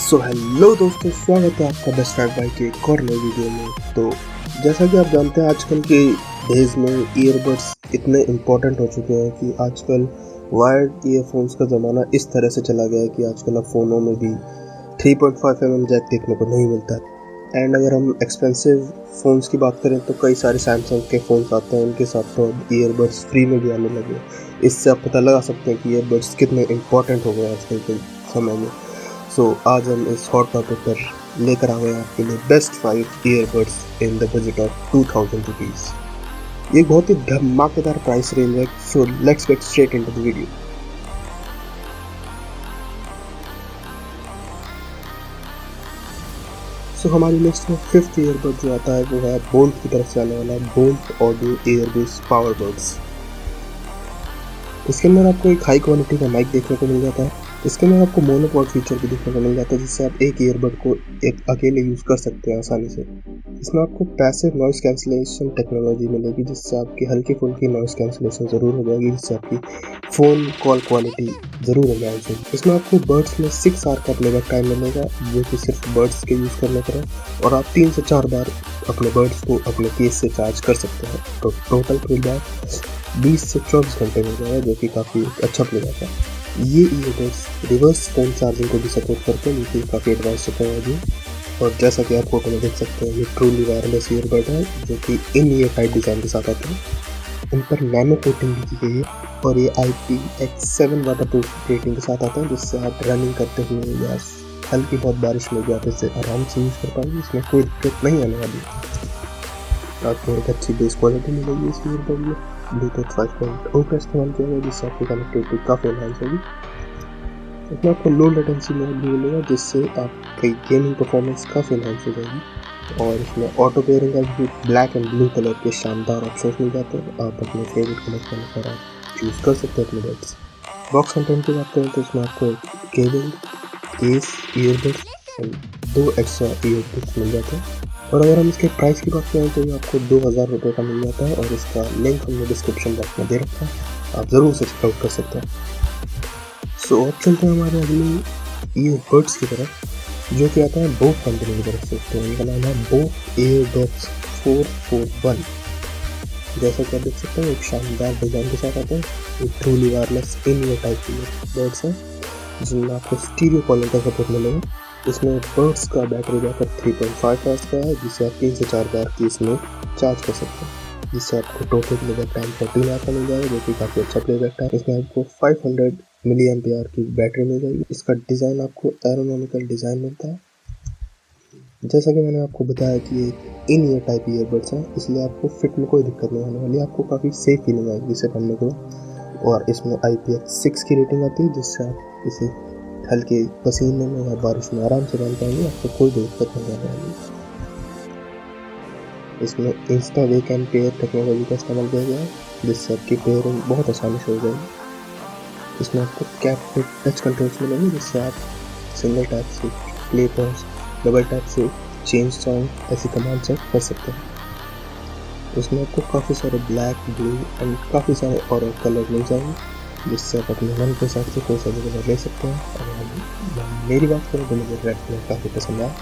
So hello दोस्तों, स्वागत है आपका बेस्ट फाइव बाय के एक और नई वीडियो में। तो जैसा कि आप जानते हैं, आजकल के डेज में ईयरबड्स इतने इम्पोर्टेंट हो चुके हैं कि आजकल वायर्ड ईयरफोन्स का ज़माना इस तरह से चला गया है कि आजकल अब फ़ोनों में भी 3.5 mm जैक देखने को नहीं मिलता है। एंड अगर हम एक्सपेंसिव फ़ोन्स की बात करें तो कई सारे सैमसंग के फ़ोन्स आते हैं, उनके साथ तो अब ईयरबड्स फ्री में भी आने लगे। इससे आप पता लगा सकते हैं कि ईयरबड्स कितने इम्पोर्टेंट हो गए आजकल के समय में। सो आज हम इस हॉट टॉपिक पर लेकर आ गए आपके लिए best 5 earbuds in the budget of 2000 rupees. ये बहुत ही धमाकेदार प्राइस रेंज है। So let's get straight into the video. So हमारी लिस्ट में 5th ईयरबड जो आता है वो है बोल्ट की तरफ से आने वाला bolt audio earbuds power buds. इसके अंदर आपको एक हाई क्वालिटी का माइक देखने को मिल जाता है। इसके अंदर आपको मोनोपॉड फीचर भी देखने को मिल जाता है, जिससे आप एक ईयरबड को एक अकेले यूज़ कर सकते हैं आसानी से। इसमें आपको पैसिव नॉइस कैंसिलेशन टेक्नोलॉजी मिलेगी, जिससे आपकी हल्की फुल्की नॉइस कैंसिलेशन ज़रूर हो जाएगी, जिससे आपकी फ़ोन कॉल क्वालिटी ज़रूर हो जाएगी। इसमें आपको बर्ड्स में 6 आवर का प्लेबैक टाइम मिलेगा, जो कि सिर्फ बर्ड्स के यूज़ करने पर है, और आप 3 से 4 बार अपने बर्ड्स को अपने केस से चार्ज कर सकते हैं। तो टोटल प्लेबैक 20 से 24 घंटे में जाएगा, जो कि काफ़ी अच्छा प्लेबैक है। ये ईयरबड्स रिवर्स फ़ोन चार्जिंग को भी सपोर्ट करते हैं, जो कि काफ़ी एडवांस टेक्नोलॉजी है। और जैसा कि आप फोटो में देख सकते हैं, ये ट्रूली वायरलेस ईयरबड है, जो कि इन ईयर टाइप डिज़ाइन के साथ आते हैं। इन पर नैनो कोटिंग भी की गई है, और ये IPX7 वाटरप्रूफ रेटिंग के साथ आते हैं, जिससे आप रनिंग करते हुए या हल्की बहुत बारिश में भी आप इसे आराम से यूज़ कर पाएंगे। इसमें कोई दिक्कत नहीं आने वाली। आपको एक अच्छी बेस क्वालिटी मिलेगी इस ईयरबड में। ब्लूटूथ 5.0 का इस्तेमाल किया गया, जिससे आपकी कनेक्टिविटी काफ़ी एनहांस होगी। इसमें आपको लो लेटेंसी मोड भी मिलेगा, जिससे आपकी गेमिंग परफॉर्मेंस काफ़ी एनहांस हो जाएगी। और इसमें ऑटो पेयरिंग का भी ब्लैक एंड ब्लू कलर के शानदार ऑप्शंस मिल जाते हैं। आप अपने फेवरेट कलर के अनुसार आप चूज़ कर सकते हैं अपने बड्स। बॉक्स कंटेंट की बात करें तो इसमें आपको cable, case, earbuds and 2 extra earbuds मिल जाते हैं। और अगर हम इसके प्राइस की बात करें तो ये आपको 2000 रुपये का मिल जाता है, और इसका लिंक हमने डिस्क्रिप्शन बॉक्स में दे रखा है, आप ज़रूर से चेकआउट कर सकते हैं। सो अब चलते हैं हमारे अगले ईयरबड्स की तरफ, जो कि आता है बोट कंपनी की तरफ से। तो इनका नाम है बोट एयरडॉप्स 441। जैसा कि आप देख सकते हैं, एक शानदार डिज़ाइन के साथ आते हैं। एक truly wireless in year type की ईयरबड्स हैं, जिनमें आपको स्टीरियो कॉलिंग का सपोर्ट मिलेगा। इसमें बर्ड्स का बैटरी बैकअप 3.5 आवर्स का है, जिससे आप 3 से 4 बार की इसमें चार्ज कर सकते हैं, जिससे आपको टोटल प्लेबैक टाइम 14 आवर का मिल जाएगा, जो कि काफ़ी अच्छा प्लेबैक टाइम। इसमें आपको 500 मिली एम्पियर की बैटरी मिल जाएगी। इसका डिज़ाइन आपको एरोनॉमिकल डिज़ाइन मिलता है। जैसा कि मैंने आपको बताया कि ये इन ईयर टाइप ईयरबड्स हैं, इसलिए आपको फिट में कोई दिक्कत नहीं आने वाली। आपको काफ़ी सेफ फीलिंग आएगी इसे पहनने के बाद। और इसमें IPX6 की रेटिंग आती है, जिससे आप इसे हल्के पसीने में या बारिश में आराम से पहन पाएंगे, आपको कोई दिक्कत नहीं आने वाली। इसमें Insta wake and pair technology का इस्तेमाल किया गया है, जिससे आपकी पेयरिंग बहुत आसानी से हो जाएगी। इसमें आपको कैप्टिव टच कंट्रोल्स मिलेंगे, जिससे आप सिंगल टैप से प्ले पॉज, डबल टैप से चेंज सॉन्ग ऐसी कमांड सेट कर सकते हैं। इसमें आपको काफ़ी सारे ब्लैक, ब्लू एंड काफ़ी सारे और कलर मिल जाएंगे, जिससे आप अपने मन के हिसाब से कोई सा भी कलर ले सकते हैं। और मेरी बात करें तो मुझे रेड कलर काफ़ी पसंद आया।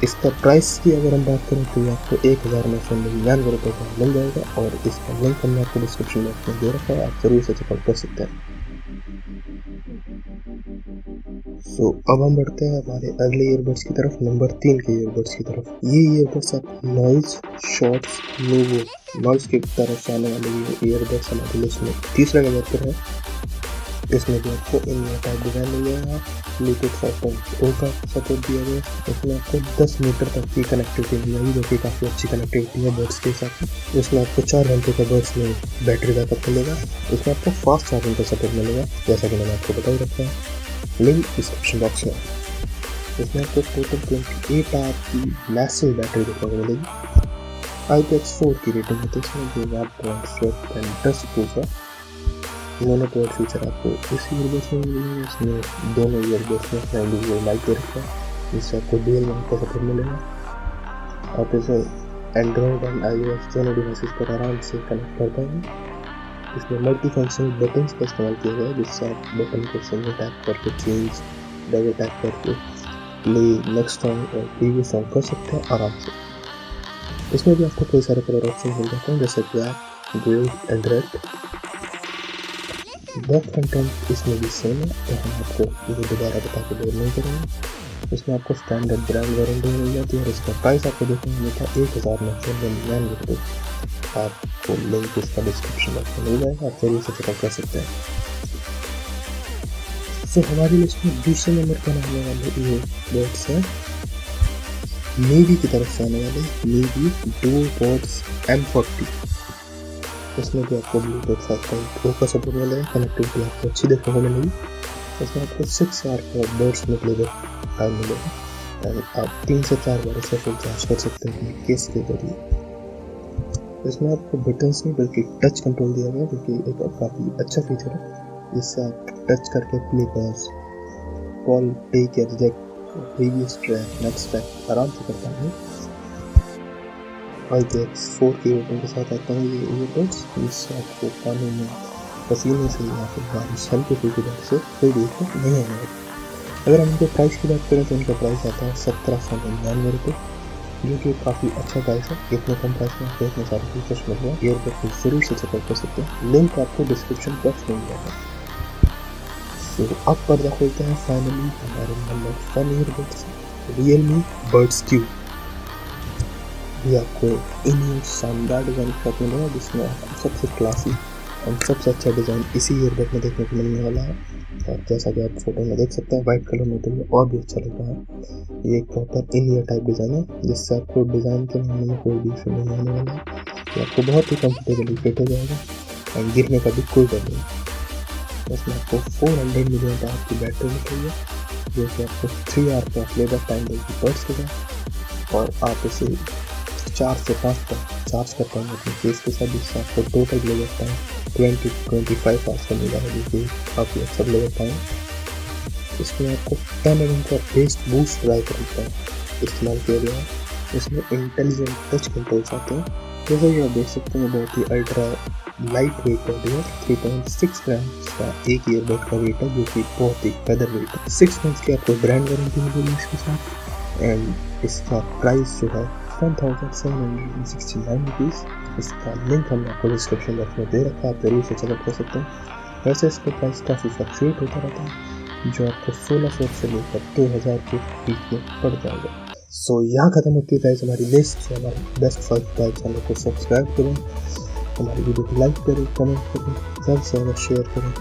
इसका प्राइस की अगर हम बात करें तो ये आपको 1999 रुपये का मिल जाएगा, और इसका लिंक हमने आपको डिस्क्रिप्शन बॉक्स में दे रखा है, आप जरूर से चेकआउट कर सकते हैं। सो अब हम बढ़ते हैं हमारे अगले ईयरबड्स की तरफ, नंबर 3 के ईयरबड्स की तरफ। ये ईयरबड्स आप नॉइज शॉर्ट्स नोवो नॉइज की तरफ से आने वाले ये ईयरबड्स हमारे लिस्ट में तीसरे नंबर पर है। इसमें भी आपको इन टाइप डिज़ाइन मिल जाएगा। ब्लूटूथ 5.0 का सपोर्ट दिया गया है। इसमें आपको 10 मीटर तक की कनेक्टिविटी मिल जाएगी, जो कि काफ़ी अच्छी कनेक्टिविटी है बर्ड्स के हिसाब से। इसमें आपको 4 घंटे का बर्ड्स में बैटरी बैकअप मिलेगा। इसमें आपको फास्ट चार्जिंग का सपोर्ट मिलेगा, जैसा कि मैंने आपको बता ही रखा है, लिंक डिस्क्रिप्शन बॉक्स में। इसमें आपको टोटल 28 आवर की मैसिव बैटरी देखने को मिलेगी। IPX4 की रेटिंग होती है इसमें, जो watt point sweat and dust proof है। मोनोपोड फीचर आपको इस ईयरबड्स में मिलेगा। इसमें दोनों ईयरबड्स में अपना इंडिविजुअल माइक दे रखा है, जिससे आपको डुअल माइक का सपोर्ट मिलेगा। आप इसे एंड्रॉयड एंड iOS दोनों डिवाइसेस पर आराम से कनेक्ट कर पाएंगे। इसमें मल्टी फंक्शनल बटन्स का इस्तेमाल किया गया है, जिससे आप बटन को सिंगल टैप करके चेंज, डबल टैप करके प्ले नेक्स्ट सॉन्ग और प्रीवियस सॉन्ग कर सकते हैं आराम से। इसमें भी आपको कई सारे कलर ऑप्शन मिल जाते हैं जैसे black, gold and red. Back content इसमें भी सेम है, तो हम आपको ये दोबारा बता के बोर नहीं करेंगे। इसमें आपको स्टैंडर्ड ब्रांड वारंटी मिल जाती है और इसका प्राइस आपको देखने को मिलता है 1999 रुपये। आपको लिंक इसका डिस्क्रिप्शन बॉक्स में मिल जाएगा, आप जरूर से चेकआउट कर सकते हैं। तो हमारी लिस्ट में दूसरे नंबर पर आने वाले ये बर्ड्स हैं नेवी की तरफ से आने वाले नेवी डुअल बर्ड्स M40। इसमें भी आपको ब्लूटूथ 5.0 का सपोर्ट मिलेगा, कनेक्टिविटी आपको अच्छी देखने को मिलेगी। इसमें आपको 6 आवर का बर्ड्स निकलेगा टाइम मिलेगा एंड आप 3 से 4 बार इसे फुल चार्ज कर सकते हैं अपने केस के जरिए। इसमें आपको बटन्स नहीं बल्कि टच कंट्रोल दिया गया, जो कि एक काफ़ी अच्छा फीचर है, जिससे आप टच करके प्ले पॉज, कॉल, टेक या reject, previous track, next track आराम से कर पाएंगे। IPX4 की रेटिंग के साथ आता है ये ईयरबड्स, जिससे आपको कानों में पसीने से या फिर बारिश हल्की फुल्की बारिश से कोई दिक्कत नहीं आने वाली। अगर हम इनके प्राइस की बात करें तो इनका प्राइस आता है 1799 रुपये, जो कि काफ़ी अच्छा प्राइस है। इतने कम प्राइस में आपको इतने सारे फीचर्स मिल रहे हैं। ईयरबड को जरूर से चेकआउट कर सकते हैं, लिंक आपको डिस्क्रिप्शन बॉक्स में मिल जाएगा। तो अब पर्दा खोलते हैं फाइनली हमारे number 1 earbuds Realme buds Q. ये आपको इन शानदार डिज़ाइन का मिलेगा, जिसमें आपको सबसे क्लासी और सबसे अच्छा डिज़ाइन इसी ईयरबड में देखने को मिलने वाला है। और जैसा कि आप फोटो में देख सकते हैं वाइट कलर में, तो ये और भी अच्छा लग रहा है। ये एक प्रॉपर इन ईयर टाइप डिज़ाइन है, जिससे आपको डिज़ाइन के मामले में कोई भी इशू नहीं आने वाला है। ये आपको बहुत ही कंफर्टेबली फिट हो जाएगा और गिरने का भी कोई डर नहीं। इसमें आपको 400 मिलियन आवर की बैटरी मिल रही है, जो कि आपको 3 आवर का प्लेबैक टाइम देगी बड्स के साथ, और आप इसे 4 से 5 तक चार्ज कर पाएंगे अपने केस के साथ, जिससे आपको टोटल प्लेबैक टाइम 20-25 आवर्स का मिला है, जो कि काफ़ी अच्छा प्लेबैक टाइम। इसमें आपको 10 mm का बेस्ट बूस्ट ड्राइव का इस्तेमाल किया गया है। इसमें इंटेलिजेंट टच कंट्रोल्स आते हैं, जैसे कि आप देख सकते हैं बहुत ही अल्ट्रा लाइट वेट बॉडी है। 3.6 ग्राम का एक ईयरबड का वेट है, जो कि बहुत ही फेदर वेट है। 6 मंथ्स की आपको ब्रांड वारंटी मिलेगी इसके साथ एंड इसका प्राइस जो है 1769 रुपीज़। इसका लिंक हमने आपको डिस्क्रिप्शन बॉक्स में दे रखा है, आप जरूर से चेकआउट कर सकते हैं। वैसे इसका प्राइस काफ़ी फ्लक्चुएट होता रहता है, जो आपको 1600 से लेकर 2000 के बीच में पड़ जाएगा। सो यहाँ खत्म होती है गाइस हमारी लिस्ट। हमारे Best5buy चैनल को सब्सक्राइब करें, हमारी वीडियो को लाइक करें, कमेंट करें, ज़्यादा से ज़्यादा शेयर करें।